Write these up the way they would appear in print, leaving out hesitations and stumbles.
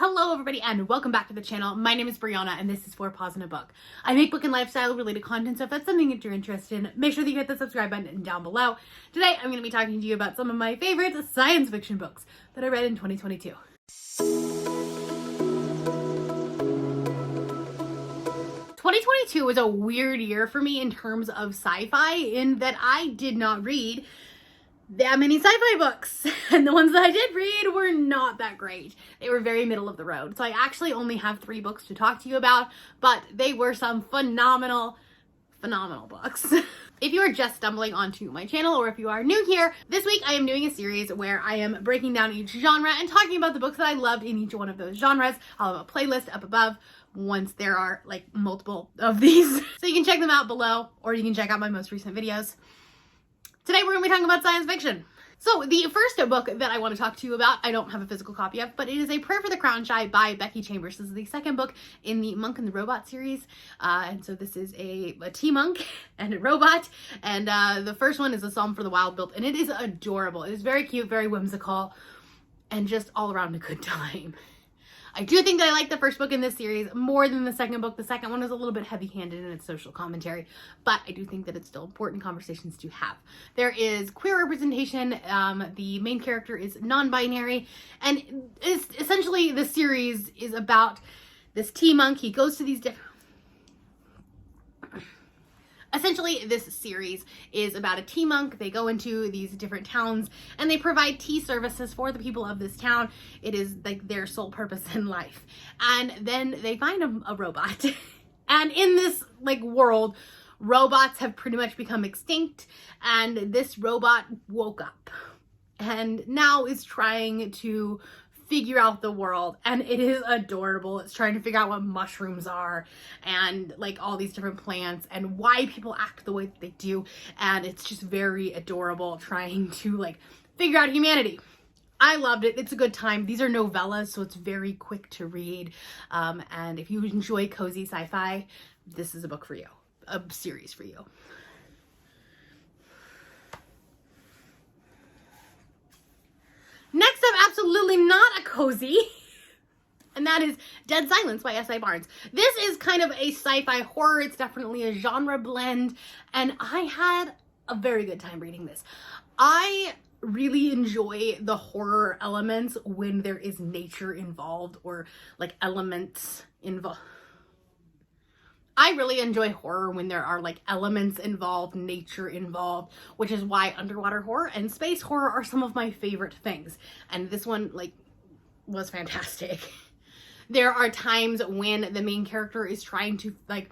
Hello everybody and welcome back to the channel. My name is Brianna and this is For Pause in a Book. I make book and lifestyle related content, so if that's something that you're interested in, make sure that you hit the subscribe button down below. Today I'm going to be talking to you about some of my favorite science fiction books that I read in 2022. 2022 was a weird year for me in terms of sci-fi, in that I did not read that many sci-fi books, and the ones that I did read were not that great. They were very middle of the road. So I actually only have 3 books to talk to you about, but they were some phenomenal books. If you are just stumbling onto my channel, or if you are new here, this week I am doing a series where I am breaking down each genre and talking about the books that I loved in each one of those genres. I'll have a playlist up above once there are like multiple of these. So you can check them out below, or you can check out my most recent videos. Today we're going to be talking about science fiction. So the first book that I want to talk to you about, I don't have a physical copy of, but it is A Prayer for the Crown Shy by Becky Chambers. This is the second book in the Monk and the Robot series. And so this is a tea monk and a robot. And the first one is A Psalm for the Wild Built, and it is adorable. It is very cute, very whimsical, and just all around a good time. I do think that I like the first book in this series more than the second book. The second one is a little bit heavy-handed in its social commentary, but I do think that it's still important conversations to have. There is queer representation. The main character is non-binary, and it's essentially the series is about this tea monk. He goes to these different... Essentially, this series is about a tea monk. They go into these different towns and they provide tea services for the people of this town. It is like their sole purpose in life. And then they find a robot. And in this like world, robots have pretty much become extinct. And this robot woke up and now is trying to figure out the world, and it is adorable. It's trying to figure out what mushrooms are and like all these different plants and why people act the way that they do, and it's just very adorable trying to like figure out humanity. I loved it. It's a good time. These are novellas, so it's very quick to read, and if you enjoy cozy sci-fi, this is a book for you, a series for you. Next up, absolutely not a cozy, and that is Dead Silence by S.I. Barnes. This is kind of a sci-fi horror. It's definitely a genre blend, and I had a very good time reading this. I really enjoy the horror elements when there is nature involved, or like elements involved. I really enjoy horror when there are like elements involved, nature involved, which is why underwater horror and space horror are some of my favorite things. And this one like was fantastic. There are times when the main character is trying to like,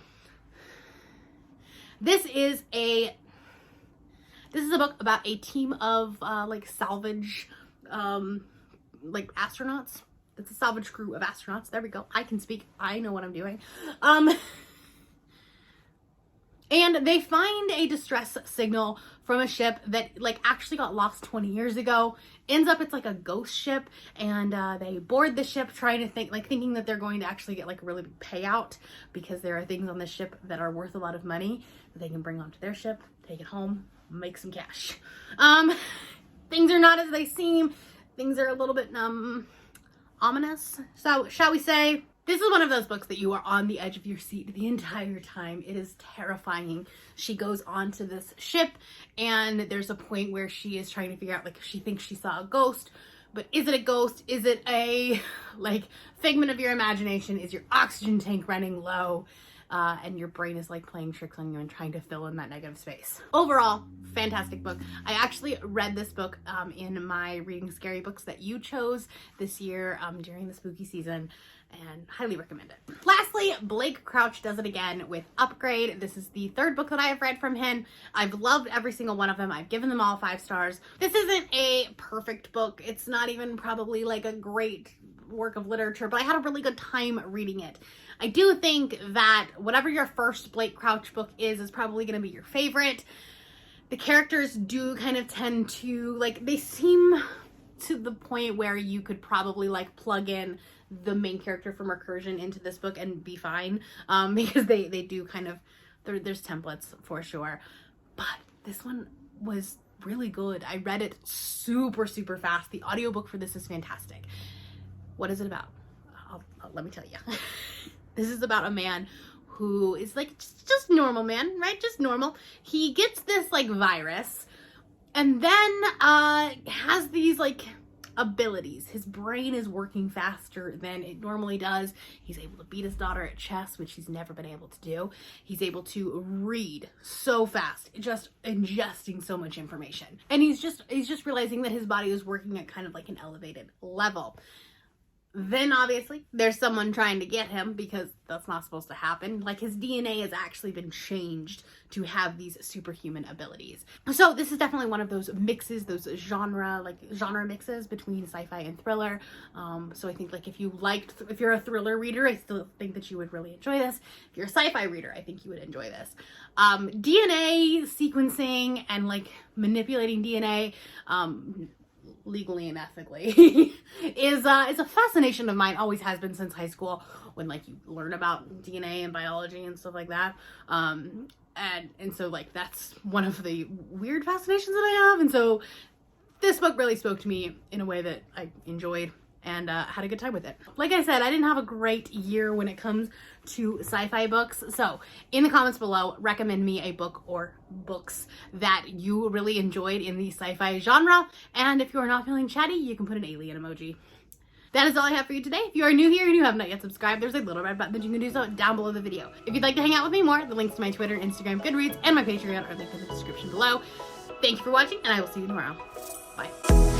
this is a book about a team of like salvage like astronauts. It's a salvage crew of astronauts. There we go. I can speak. I know what I'm doing. And they find a distress signal from a ship that like actually got lost 20 years ago. Ends up it's like a ghost ship, and they board the ship trying to thinking that they're going to actually get like a really big payout, because there are things on the ship that are worth a lot of money that they can bring onto their ship, take it home, make some cash. Things are not as they seem. Things are a little bit ominous, so shall we say. This is one of those books that you are on the edge of your seat the entire time. It is terrifying. She goes onto this ship, and there's a point where she is trying to figure out, like, she thinks she saw a ghost, but is it a ghost? Is it a, like, figment of your imagination? Is your oxygen tank running low? And your brain is, like, playing tricks on you and trying to fill in that negative space. Overall, fantastic book. I actually read this book in my Reading Scary Books That You Chose this year during the spooky season, and highly recommend it. Lastly, Blake Crouch does it again with Upgrade. This is the 3rd book that I have read from him. I've loved every single one of them. I've given them all 5 stars. This isn't a perfect book. It's not even probably like a great work of literature, but I had a really good time reading it. I do think that whatever your first Blake Crouch book is probably going to be your favorite. The characters do kind of tend to, like, they seem to the point where you could probably like plug in the main character from Recursion into this book and be fine, because they do kind of, there's templates for sure, but this one was really good. I read it super fast. The audiobook for this is fantastic. What is it about? let me tell you. This is about a man who is like just normal man, right? Just normal. He gets this like virus and then has these like abilities. His brain is working faster than it normally does. He's able to beat his daughter at chess, which he's never been able to do. He's able to read so fast, just ingesting so much information. And he's just realizing that his body is working at kind of like an elevated level. Then obviously there's someone trying to get him because that's not supposed to happen. Like his DNA has actually been changed to have these superhuman abilities. So this is definitely one of those mixes, those genre mixes between sci-fi and thriller. So I think like if you're a thriller reader, I still think that you would really enjoy this. If you're a sci-fi reader, I think you would enjoy this. DNA sequencing and like manipulating DNA, legally and ethically is a fascination of mine, always has been since high school, when like you learn about DNA and biology and stuff like that. And so like that's one of the weird fascinations that I have, and so this book really spoke to me in a way that I enjoyed and had a good time with it. Like I said, I didn't have a great year when it comes to sci-fi books, so in the comments below, recommend me a book or books that you really enjoyed in the sci-fi genre, and if you are not feeling chatty, you can put an alien emoji. That is all I have for you today. If you are new here and you have not yet subscribed, there's a little red button that you can do so down below the video. If you'd like to hang out with me more, the links to my Twitter, Instagram, Goodreads, and my Patreon are linked in the description below. Thank you for watching, and I will see you tomorrow. Bye.